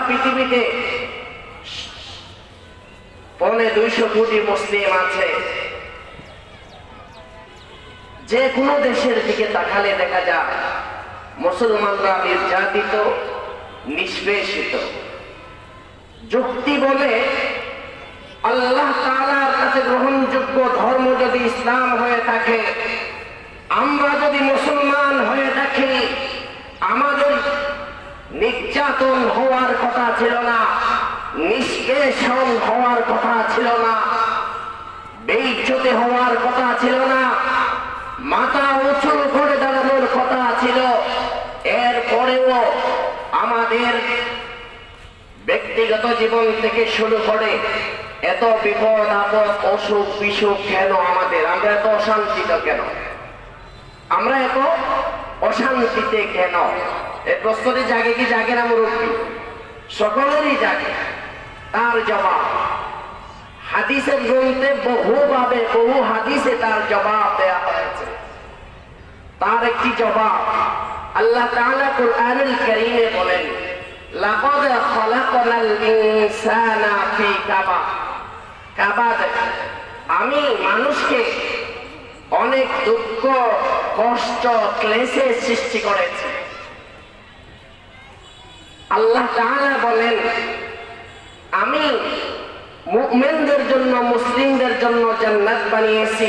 পৃথিবীতে 250 কোটি মুসলিম আছে। যে কোনো দেশের দিকে তাকালে দেখা যায় মুসলমানরা নির্যাতিত, নিষ্পেষিত। যুক্তি বলে আল্লাহ তাআলার কাছে গ্রহণযোগ্য ধর্ম যদি ইসলাম হয়ে থাকে, আমরা যদি মুসলমান হয়ে থাকি, আমাদের নির্যাতন হওয়ার কথা ছিল না, নিষ্পেষণ হওয়ার কথা ছিল না, বেইজ্জতি হওয়ার কথা ছিল না, মাথা উঁচু করে দাঁড়ানোর কথা ছিল। এরপরেও আমাদের ব্যক্তিগত জীবন থেকে শুরু করে এত বিপদ আপদ, অসুখ বিসুখ কেন আমাদের? আমরা এত অশান্তিতে কেন? আমরা এত অশান্তিতে কেন? এই প্রশ্নটি জাগে কি জাগে না মুরব্বী? সকলেরই জাগে। তার জবাব হাদিসের গ্রন্থে বহুভাবে, বহু হাদিসে তার জবাব দেয়া হয়েছে। তার একটি জবাব আল্লাহ তাআলা কুরআনুল কারীমে বলেন, লাকাদ খালাকনাল ইনসানা ফি কাবাদ। আমি মানুষকে অনেক দুঃখ, কষ্ট, ক্লেশের সৃষ্টি করেছি। আল্লাহ তাআলা বলেন, আমি মুমিনদের জন্য, মুসলিমদের জন্য জান্নাত বানিয়েছি।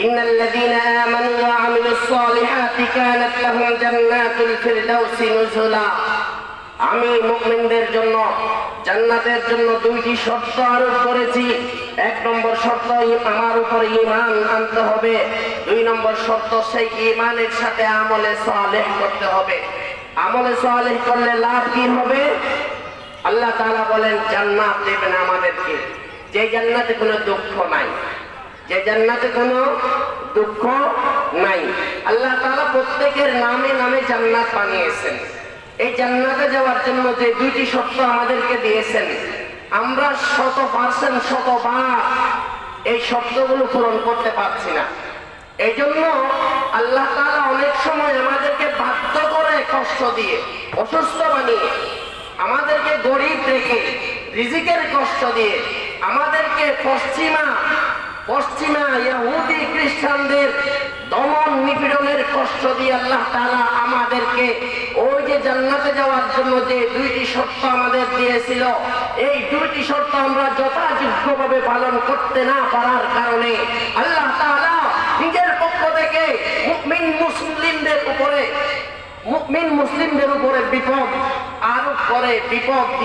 ইন্নাল্লাযীনা আমানু ওয়া আমিলুস সালিহাতি কানাত লাহুম জান্নাতুল ফিরদাউসি নুজুলা। আমি মুমিনদের জন্য জান্নাতের জন্য 2টি শর্ত আরোপ করেছি। 1 নম্বর শর্ত, আমার উপরে ঈমান আনতে হবে। 2 নম্বর শর্ত, সেই ঈমানের সাথে আমলে সালেহ করতে হবে। আমলে সালেহ করলে লাভ কি হবে? আল্লাহ তাআলা বলেন জান্নাত দেবেন আমাদেরকে, যে জান্নাতে কোনো দুঃখ নাই, যে জান্নাতে কোনো দুঃখ নাই। আল্লাহ তাআলা প্রত্যেকের নামে নামে জান্নাত বানিয়েছেন। এই জান্নাতে যাওয়ার জন্য যে 2টি শর্ত আমাদেরকে দিয়েছেন, আমরা 100% শতভাগ এই শর্তগুলো পূরণ করতে পারছি না। এই জন্য আল্লাহ তাআলা অনেক সময় আমাদেরকে বাধ্য করে, কষ্ট দিয়ে, অসুস্থ বানিয়ে, আমাদেরকে গরিব রেখে, রিজিকের কষ্ট দিয়ে, আমাদেরকে পশ্চিমা ইহুদি খ্রিস্টানদের দমন নিপীড়নের কষ্ট দিয়ে আল্লাহ তাআলা আমাদেরকে ওই যে জান্নাতে যাওয়ার জন্য যে 2টি শর্ত আমাদের দিয়েছিল, এই 2টি শর্ত আমরা যথাযোগ্যভাবে পালন করতে না পারার কারণে আল্লাহ তাআলা নিজের পক্ষ থেকে মুমিন মুসলিমদের উপরে বিপদ আরোপ করে, বিপদ